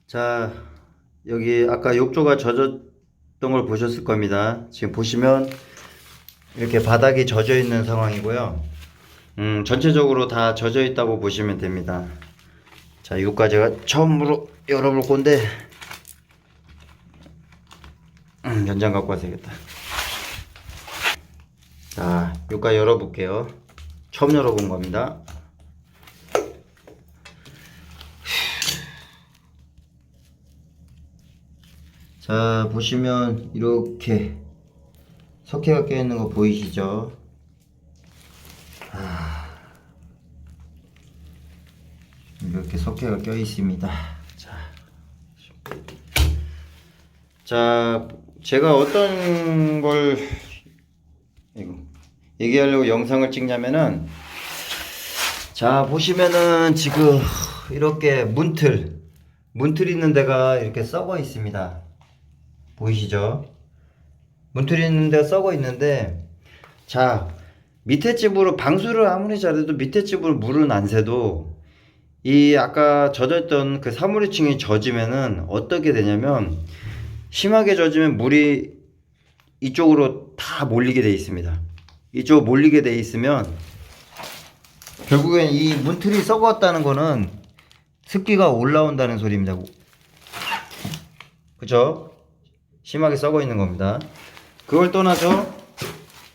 자, 여기 아까 욕조가 젖었던 걸 보셨을 겁니다. 지금 보시면 이렇게 바닥이 젖어 있는 상황이고요. 전체적으로 다 젖어 있다고 보시면 됩니다. 자, 이거까지 제가 처음으로 열어볼 건데, 연장 갖고 와서 야겠다. 자, 이거까지 열어볼게요. 처음 열어본 겁니다. 자, 보시면 이렇게 석회가 껴있는 거 보이시죠? 이렇게 석회가 껴있습니다. 자, 제가 어떤 걸 얘기하려고 영상을 찍냐면은, 자, 보시면은 지금 이렇게 문틀 있는 데가 이렇게 썩어 있습니다. 보이시죠? 문틀 있는 데가 썩어 있는데, 자, 밑에 집으로 방수를 아무리 잘해도 밑에 집으로 물은 안 새도 이 아까 젖었던 그 사물이층이 젖으면은 어떻게 되냐면, 심하게 젖으면 물이 이쪽으로 다 몰리게 돼 있습니다. 이쪽 몰리게 돼 있으면 결국엔 이 문틀이 썩었다는 거는 습기가 올라온다는 소리입니다. 그죠? 심하게 썩어 있는 겁니다. 그걸 떠나서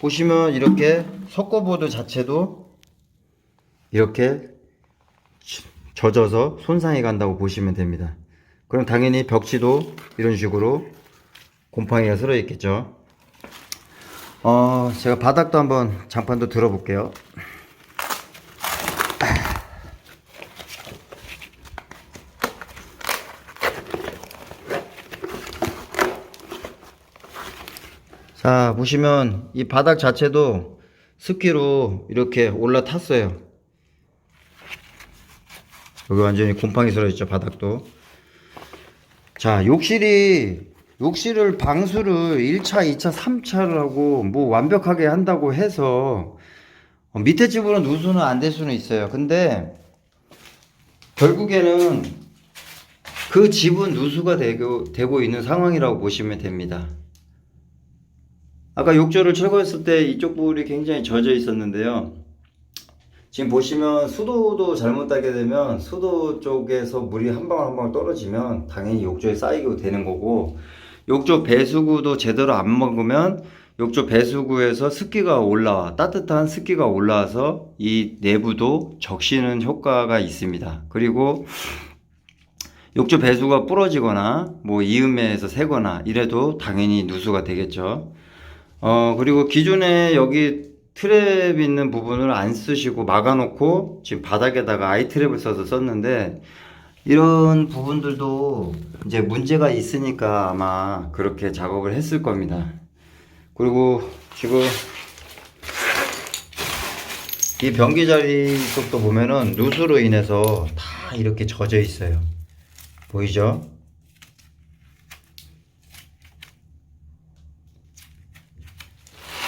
보시면 이렇게 석고보드 자체도 이렇게 젖어서 손상이 간다고 보시면 됩니다. 그럼 당연히 벽지도 이런 식으로 곰팡이가 슬어 있겠죠. 제가 바닥도 한번 장판도 들어볼게요. 자, 보시면 이 바닥 자체도 습기로 이렇게 올라탔어요. 여기 완전히 곰팡이 슬어 있죠, 바닥도. 자, 욕실을 방수를 1차, 2차, 3차를 하고 뭐 완벽하게 한다고 해서 밑에 집으로 누수는 안 될 수는 있어요. 근데 결국에는 그 집은 누수가 되고 있는 상황이라고 보시면 됩니다. 아까 욕조를 철거했을 때 이쪽 부분이 굉장히 젖어 있었는데요. 지금 보시면 수도도 잘못 따게 되면 수도 쪽에서 물이 한 방울 한 방울 떨어지면 당연히 욕조에 쌓이게 되는 거고, 욕조 배수구도 제대로 안 먹으면 욕조 배수구에서 습기가 올라와, 따뜻한 습기가 올라와서 이 내부도 적시는 효과가 있습니다. 그리고 욕조 배수가 부러지거나 뭐 이음매에서 새거나 이래도 당연히 누수가 되겠죠. 그리고 기존에 여기 트랩 있는 부분을 안 쓰시고 막아놓고 지금 바닥에다가 아이트랩을 써서 썼는데, 이런 부분들도 이제 문제가 있으니까 아마 그렇게 작업을 했을 겁니다. 그리고 지금 이 변기 자리 쪽도 보면은 누수로 인해서 다 이렇게 젖어 있어요. 보이죠?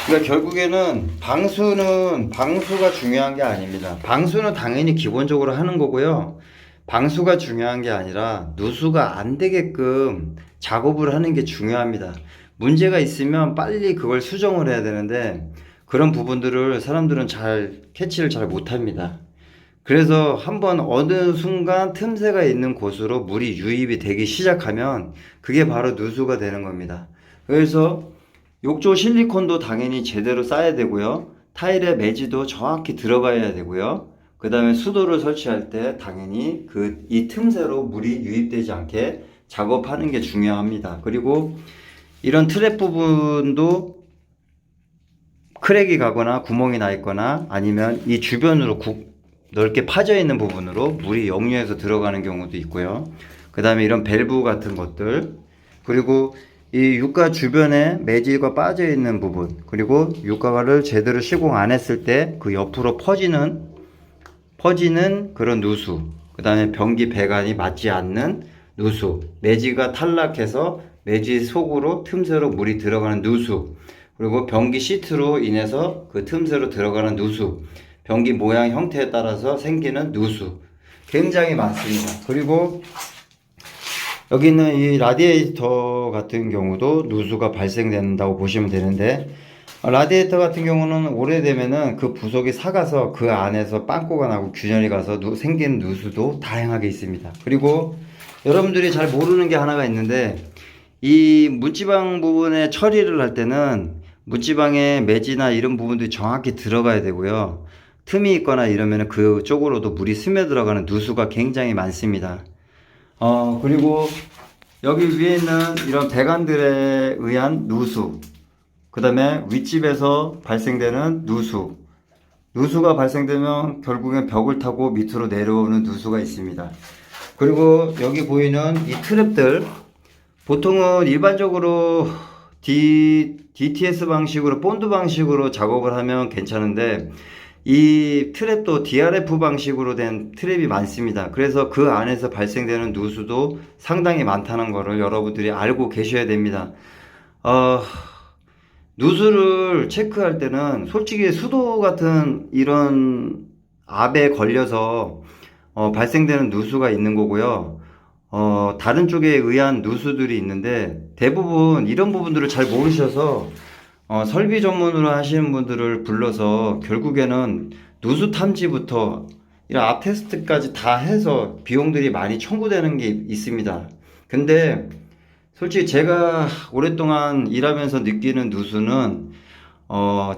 그러니까 결국에는 방수가 중요한 게 아닙니다. 방수는 당연히 기본적으로 하는 거고요. 방수가 중요한 게 아니라 누수가 안 되게끔 작업을 하는 게 중요합니다. 문제가 있으면 빨리 그걸 수정을 해야 되는데, 그런 부분들을 사람들은 캐치를 잘 못합니다. 그래서 한번 어느 순간 틈새가 있는 곳으로 물이 유입이 되기 시작하면 그게 바로 누수가 되는 겁니다. 그래서 욕조 실리콘도 당연히 제대로 쌓아야 되고요. 타일의 매지도 정확히 들어가야 되고요. 그 다음에 수도를 설치할 때 당연히 이 틈새로 물이 유입되지 않게 작업하는 게 중요합니다. 그리고 이런 트랩 부분도 크랙이 가거나 구멍이 나 있거나 아니면 이 주변으로 넓게 파져 있는 부분으로 물이 역류해서 들어가는 경우도 있고요. 그 다음에 이런 밸브 같은 것들, 그리고 이 육가 주변에 매질과 빠져 있는 부분, 그리고 육가를 제대로 시공 안 했을 때 그 옆으로 퍼지는 그런 누수, 그 다음에 변기 배관이 맞지 않는 누수, 매지가 탈락해서 매지 속으로 틈새로 물이 들어가는 누수, 그리고 변기 시트로 인해서 그 틈새로 들어가는 누수, 변기 모양 형태에 따라서 생기는 누수, 굉장히 많습니다. 그리고 여기 있는 이 라디에이터 같은 경우도 누수가 발생된다고 보시면 되는데, 라디에이터 같은 경우는 오래되면은 그 부속이 삭아서 그 안에서 빵꾸가 나고 균열이 가서 생기는 누수도 다양하게 있습니다. 그리고 여러분들이 잘 모르는 게 하나가 있는데, 이 문지방 부분에 처리를 할 때는 문지방의 매지나 이런 부분들이 정확히 들어가야 되고요. 틈이 있거나 이러면 그쪽으로도 물이 스며들어가는 누수가 굉장히 많습니다. 그리고 여기 위에 있는 이런 배관들에 의한 누수, 그 다음에 윗집에서 발생되는 누수가 발생되면 결국엔 벽을 타고 밑으로 내려오는 누수가 있습니다. 그리고 여기 보이는 이 트랩들, 보통은 일반적으로 DTS 방식으로, 본드 방식으로 작업을 하면 괜찮은데, 이 트랩도 DRF 방식으로 된 트랩이 많습니다. 그래서 그 안에서 발생되는 누수도 상당히 많다는 것을 여러분들이 알고 계셔야 됩니다. 누수를 체크할 때는 솔직히 수도 같은 이런 압에 걸려서 발생되는 누수가 있는 거고요. 다른 쪽에 의한 누수들이 있는데, 대부분 이런 부분들을 잘 모르셔서 설비 전문으로 하시는 분들을 불러서 결국에는 누수 탐지부터 이런 압 테스트까지 다 해서 비용들이 많이 청구되는 게 있습니다. 근데 솔직히 제가 오랫동안 일하면서 느끼는 누수는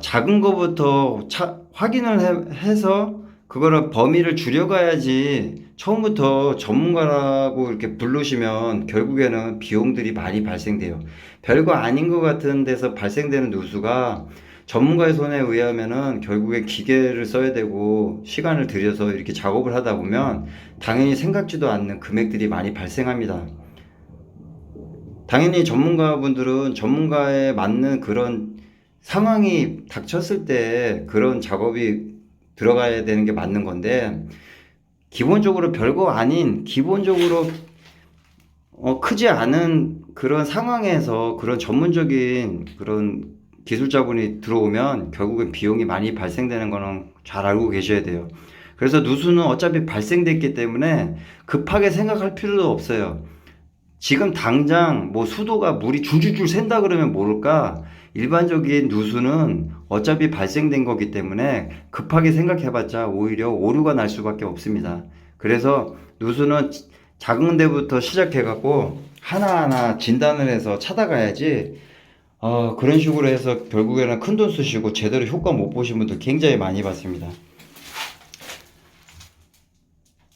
작은 거부터 확인을 해서 그거를 범위를 줄여가야지, 처음부터 전문가라고 이렇게 부르시면 결국에는 비용들이 많이 발생돼요. 별거 아닌 것 같은 데서 발생되는 누수가 전문가의 손에 의하면은 결국에 기계를 써야 되고 시간을 들여서 이렇게 작업을 하다 보면 당연히 생각지도 않는 금액들이 많이 발생합니다. 당연히 전문가분들은 전문가에 맞는 그런 상황이 닥쳤을 때 그런 작업이 들어가야 되는 게 맞는 건데, 기본적으로 별거 아닌, 기본적으로 크지 않은 그런 상황에서 그런 전문적인 그런 기술자분이 들어오면 결국엔 비용이 많이 발생되는 거는 잘 알고 계셔야 돼요. 그래서 누수는 어차피 발생됐기 때문에 급하게 생각할 필요도 없어요. 지금 당장 뭐 수도가 물이 줄줄줄 샌다 그러면 모를까, 일반적인 누수는 어차피 발생된 거기 때문에 급하게 생각해봤자 오히려 오류가 날 수밖에 없습니다. 그래서 누수는 작은 데부터 시작해갖고 하나하나 진단을 해서 찾아가야지, 그런 식으로 해서 결국에는 큰 돈 쓰시고 제대로 효과 못 보신 분들 굉장히 많이 봤습니다.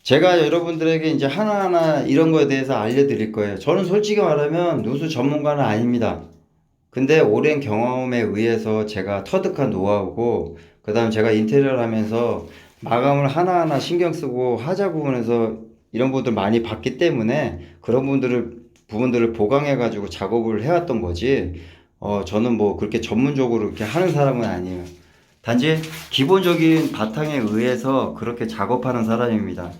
제가 여러분들에게 이제 하나하나 이런 거에 대해서 알려드릴 거예요. 저는 솔직히 말하면 누수 전문가는 아닙니다. 근데 오랜 경험에 의해서 제가 터득한 노하우고, 그 다음 제가 인테리어를 하면서 마감을 하나하나 신경 쓰고 하자 부분에서 이런 분들 많이 봤기 때문에 그런 부분들을 보강해 가지고 작업을 해왔던 거지, 저는 뭐 그렇게 전문적으로 이렇게 하는 사람은 아니에요. 단지 기본적인 바탕에 의해서 그렇게 작업하는 사람입니다.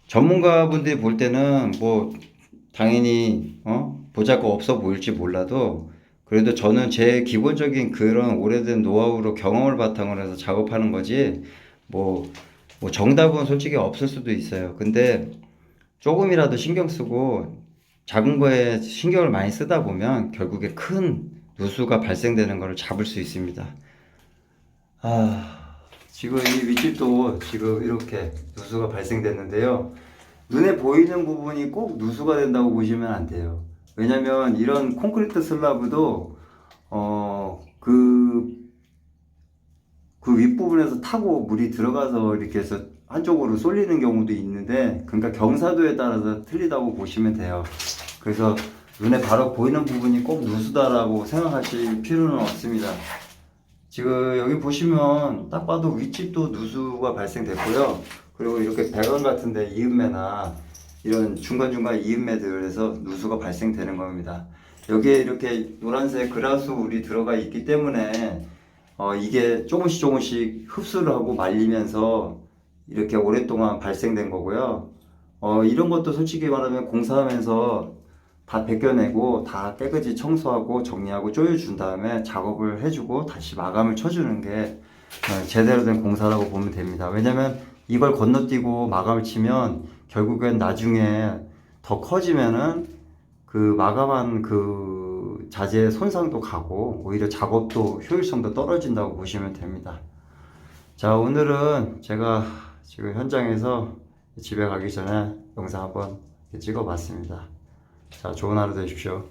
전문가분들이 볼 때는 뭐 당연히 보잘것 없어 보일지 몰라도, 그래도 저는 제 기본적인 그런 오래된 노하우로 경험을 바탕으로 해서 작업하는 거지, 뭐 정답은 솔직히 없을 수도 있어요. 근데 조금이라도 신경 쓰고 작은 거에 신경을 많이 쓰다 보면 결국에 큰 누수가 발생되는 것을 잡을 수 있습니다. 지금 이 윗집도 지금 이렇게 누수가 발생됐는데요. 눈에 보이는 부분이 꼭 누수가 된다고 보시면 안 돼요. 왜냐면 이런 콘크리트 슬라브도 그 윗부분에서 타고 물이 들어가서 이렇게 해서 한쪽으로 쏠리는 경우도 있는데, 그러니까 경사도에 따라서 틀리다고 보시면 돼요. 그래서 눈에 바로 보이는 부분이 꼭 누수다라고 생각하실 필요는 없습니다. 지금 여기 보시면 딱 봐도 윗집도 누수가 발생됐고요. 그리고 이렇게 배관 같은데 이음매나 이런 중간중간 이음매들에서 누수가 발생되는 겁니다. 여기에 이렇게 노란색 그라스울이 들어가 있기 때문에 이게 조금씩 흡수를 하고 말리면서 이렇게 오랫동안 발생된 거고요. 이런 것도 솔직히 말하면 공사하면서 다 벗겨내고 다 깨끗이 청소하고 정리하고 조여준 다음에 작업을 해주고 다시 마감을 쳐주는 게 제대로 된 공사라고 보면 됩니다. 왜냐면 이걸 건너뛰고 마감을 치면 결국엔 나중에 더 커지면은 그 마감한 그 자재의 손상도 가고 오히려 작업도 효율성도 떨어진다고 보시면 됩니다. 자, 오늘은 제가 지금 현장에서 집에 가기 전에 영상 한번 찍어 봤습니다. 자, 좋은 하루 되십시오.